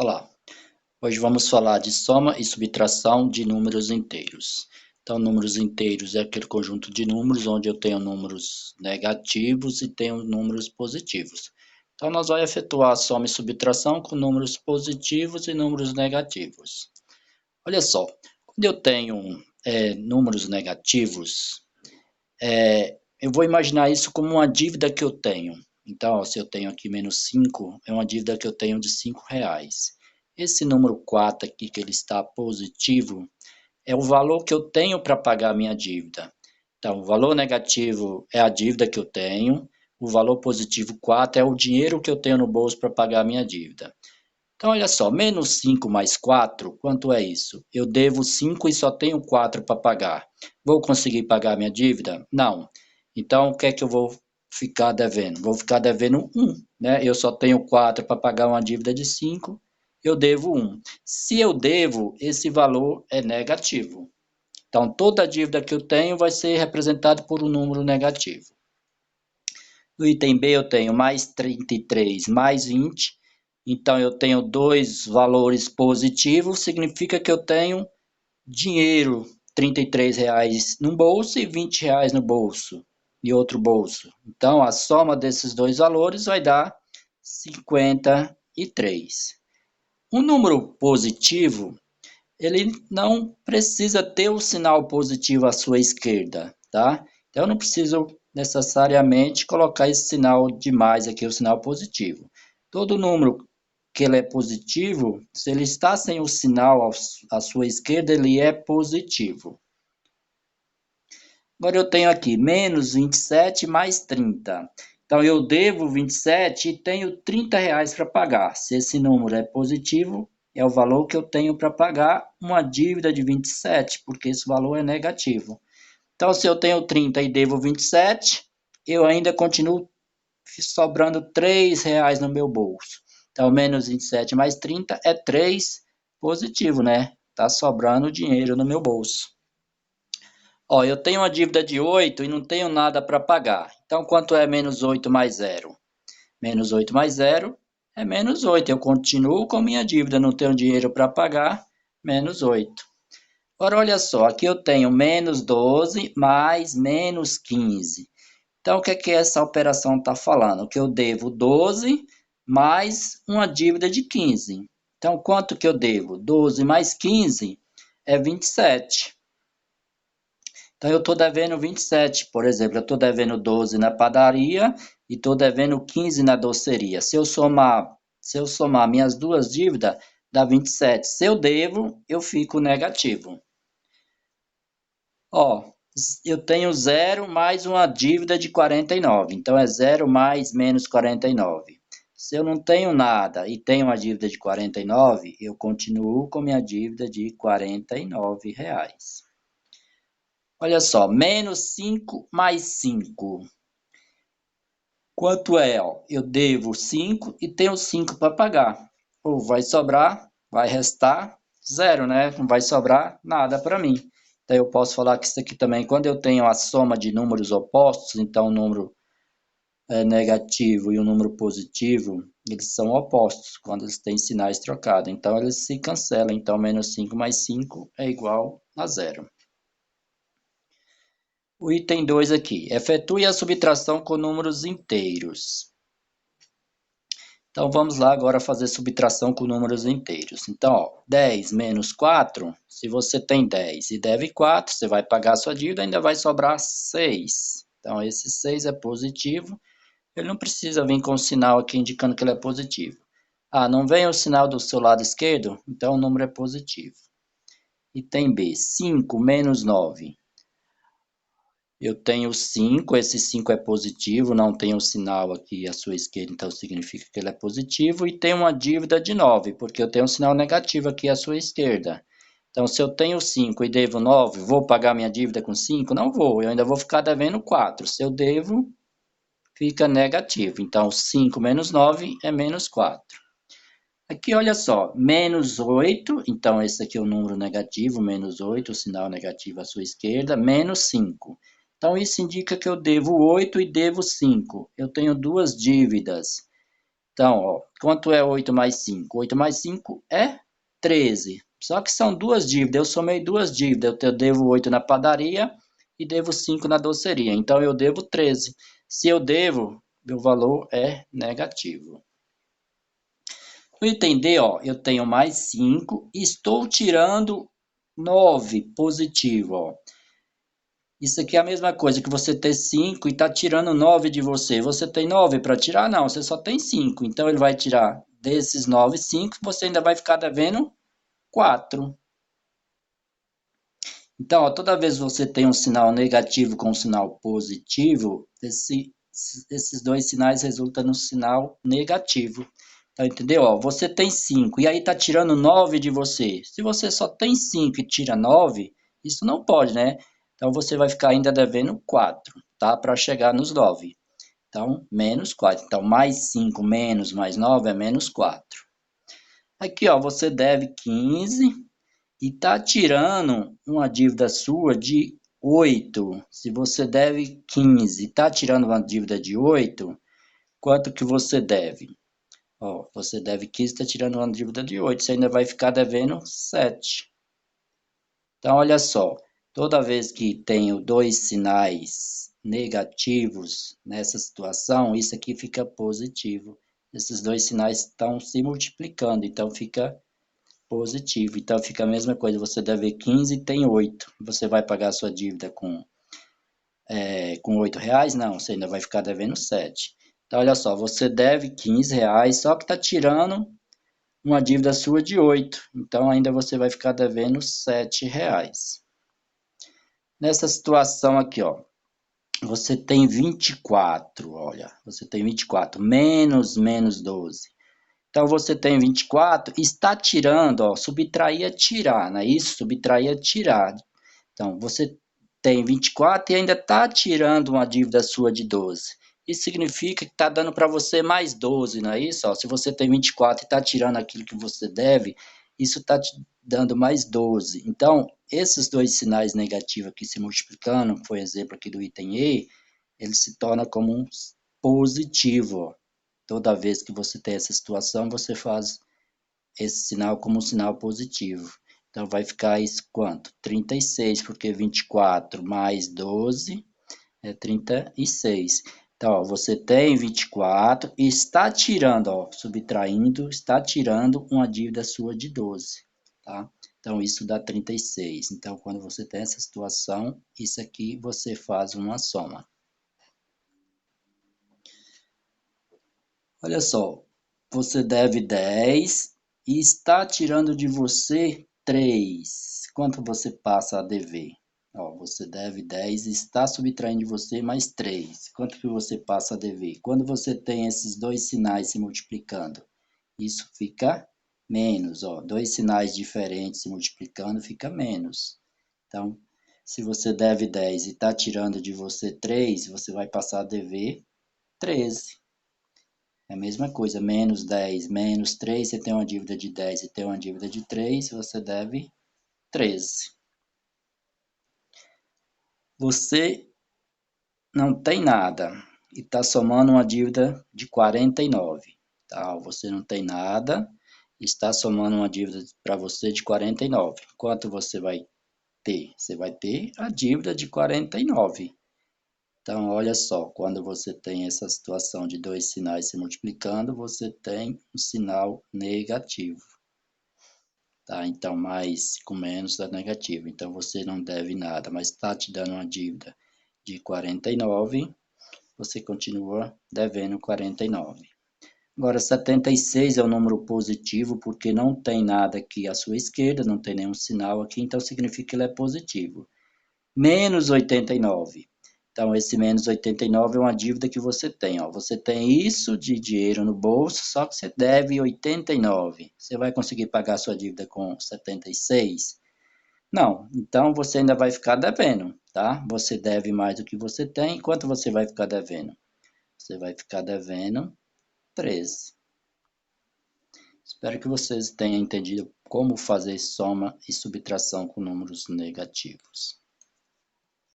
Olá, hoje vamos falar de soma e subtração de números inteiros. Então, números inteiros é aquele conjunto de números onde eu tenho números negativos e tenho números positivos. Então, nós vamos efetuar a soma e subtração com números positivos e números negativos. Olha só, quando eu tenho números negativos, eu vou imaginar isso como uma dívida que eu tenho. Então, ó, se eu tenho aqui menos 5, é uma dívida que eu tenho de R$ 5. Esse número 4 aqui, que ele está positivo, é o valor que eu tenho para pagar a minha dívida. Então, o valor negativo é a dívida que eu tenho, o valor positivo 4 é o dinheiro que eu tenho no bolso para pagar a minha dívida. Então, olha só, menos 5 mais 4, quanto é isso? Eu devo 5 e só tenho 4 para pagar. Vou conseguir pagar a minha dívida? Não. Então, o que é que eu vou ficar devendo? Vou ficar devendo 1, né? Eu só tenho 4 para pagar uma dívida de 5, eu devo 1. Se eu devo, esse valor é negativo. Então, toda dívida que eu tenho vai ser representada por um número negativo. No item B eu tenho mais 33 mais 20. Então, eu tenho dois valores positivos, significa que eu tenho dinheiro, R$ 33 no bolso e R$ 20 no bolso, e outro bolso. Então, a soma desses dois valores vai dar 53. Um número positivo, ele não precisa ter o sinal positivo à sua esquerda, tá? Então, eu não preciso necessariamente colocar esse sinal de mais aqui, o sinal positivo. Todo número que ele é positivo, se ele está sem o sinal à sua esquerda, ele é positivo. Agora eu tenho aqui menos 27 mais 30. Então eu devo 27 e tenho R$ 30 para pagar. Se esse número é positivo, é o valor que eu tenho para pagar uma dívida de 27, porque esse valor é negativo. Então se eu tenho 30 e devo 27, eu ainda continuo sobrando R$ 3 no meu bolso. Então, menos 27 mais 30 é 3 positivo, né? Tá sobrando dinheiro no meu bolso. Ó, eu tenho uma dívida de 8 e não tenho nada para pagar. Então, quanto é menos 8 mais 0? Menos 8 mais 0 é menos 8. Eu continuo com minha dívida, não tenho dinheiro para pagar, menos 8. Agora, olha só, aqui eu tenho menos 12 mais menos 15. Então, o que é que essa operação está falando? Que eu devo 12 mais uma dívida de 15. Então, quanto que eu devo? 12 mais 15 é 27. Então, eu estou devendo 27, por exemplo. Eu estou devendo 12 na padaria e estou devendo 15 na doceria. Se eu somar minhas duas dívidas, dá 27. Se eu devo, eu fico negativo. Ó, eu tenho 0 mais uma dívida de 49. Então, é 0 mais menos 49. Se eu não tenho nada e tenho uma dívida de 49, eu continuo com minha dívida de R$ 49. Olha só, menos 5 mais 5. Quanto é? Ó? Eu devo 5 e tenho 5 para pagar. Ou vai sobrar, vai restar 0, né? Não vai sobrar nada para mim. Então, eu posso falar que isso aqui também, quando eu tenho a soma de números opostos, então o número negativo e o número positivo, eles são opostos quando eles têm sinais trocados. Então, eles se cancelam. Então, menos 5 mais 5 é igual a 0. O item 2 aqui, efetue a subtração com números inteiros. Então, vamos lá agora fazer subtração com números inteiros. Então, ó, 10 menos 4, se você tem 10 e deve 4, você vai pagar a sua dívida, ainda vai sobrar 6. Então, esse 6 é positivo. Ele não precisa vir com o sinal aqui indicando que ele é positivo. Ah, não vem o sinal do seu lado esquerdo? Então, o número é positivo. Item B, 5 menos 9. Eu tenho 5, esse 5 é positivo, não tem um sinal aqui à sua esquerda, então significa que ele é positivo. E tem uma dívida de 9, porque eu tenho um sinal negativo aqui à sua esquerda. Então, se eu tenho 5 e devo 9, vou pagar minha dívida com 5? Não vou, eu ainda vou ficar devendo 4. Se eu devo, fica negativo. Então, 5 menos 9 é menos 4. Aqui, olha só, menos 8, então esse aqui é o número negativo, menos 8, o sinal negativo à sua esquerda, menos 5. Então, isso indica que eu devo 8 e devo 5. Eu tenho duas dívidas. Então, ó, quanto é 8 mais 5? 8 mais 5 é 13. Só que são duas dívidas, eu somei duas dívidas. Eu devo 8 na padaria e devo 5 na doceria. Então, eu devo 13. Se eu devo, meu valor é negativo. No item D, ó, eu tenho mais 5 e estou tirando 9 positivo, ó. Isso aqui é a mesma coisa que você ter 5 e tá tirando 9 de você. Você tem 9 para tirar? Não, você só tem 5. Então, ele vai tirar desses 9, 5. Você ainda vai ficar devendo 4. Então, ó, toda vez que você tem um sinal negativo com um sinal positivo, esses dois sinais resultam no sinal negativo. Então, entendeu? Ó, você tem 5 e aí tá tirando 9 de você. Se você só tem 5 e tira 9, isso não pode, né? Então, você vai ficar ainda devendo 4, tá? Para chegar nos 9. Então, menos 4. Então, mais 5 menos mais 9 é menos 4. Aqui, ó, você deve 15 e tá tirando uma dívida sua de 8. Se você deve 15 e tá tirando uma dívida de 8, quanto que você deve? Ó, você deve 15 e está tirando uma dívida de 8. Você ainda vai ficar devendo 7. Então, olha só. Toda vez que tenho dois sinais negativos nessa situação, isso aqui fica positivo. Esses dois sinais estão se multiplicando, então fica positivo. Então fica a mesma coisa, você deve 15 e tem 8. Você vai pagar a sua dívida com R$ 8? Não, você ainda vai ficar devendo 7. Então olha só, você deve R$ 15, só que está tirando uma dívida sua de 8. Então ainda você vai ficar devendo R$ 7. Nessa situação aqui, ó, você tem 24, olha, você tem 24, menos 12. Então, você tem 24, está tirando, ó, subtrair é tirar, não é isso? Subtrair é tirar. Então, você tem 24 e ainda está tirando uma dívida sua de 12. Isso significa que está dando para você mais 12, não é isso? Ó, se você tem 24 e está tirando aquilo que você deve, isso está te dando mais 12. Então, esses dois sinais negativos aqui se multiplicando, que foi exemplo aqui do item E, ele se torna como um positivo, ó. Toda vez que você tem essa situação, você faz esse sinal como um sinal positivo. Então, vai ficar isso quanto? 36, porque 24 mais 12 é 36. Então, ó, você tem 24 e está tirando, ó, subtraindo, está tirando uma dívida sua de 12, tá? Então, isso dá 36. Então, quando você tem essa situação, isso aqui você faz uma soma. Olha só, você deve 10 e está tirando de você 3. Quanto você passa a dever? Ó, você deve 10 e está subtraindo de você mais 3. Quanto que você passa a dever? Quando você tem esses dois sinais se multiplicando, isso fica menos. Ó, dois sinais diferentes se multiplicando fica menos. Então, se você deve 10 e está tirando de você 3, você vai passar a dever 13. É a mesma coisa, menos 10, menos 3, você tem uma dívida de 10 e tem uma dívida de 3, você deve 13. Você não tem nada e está somando uma dívida de 49. Tá? Você não tem nada e está somando uma dívida para você de 49. Quanto você vai ter? Você vai ter a dívida de 49. Então, olha só, quando você tem essa situação de dois sinais se multiplicando, você tem um sinal negativo. Tá? Então, mais com menos dá negativo. Então, você não deve nada, mas está te dando uma dívida de 49, você continua devendo 49. Agora, 76 é um número positivo, porque não tem nada aqui à sua esquerda, não tem nenhum sinal aqui, então significa que ele é positivo. Menos 89. Então, esse menos 89 é uma dívida que você tem. Ó. Você tem isso de dinheiro no bolso, só que você deve 89. Você vai conseguir pagar sua dívida com 76? Não. Então, você ainda vai ficar devendo, tá? Você deve mais do que você tem. Quanto você vai ficar devendo? Você vai ficar devendo 13. Espero que vocês tenham entendido como fazer soma e subtração com números negativos.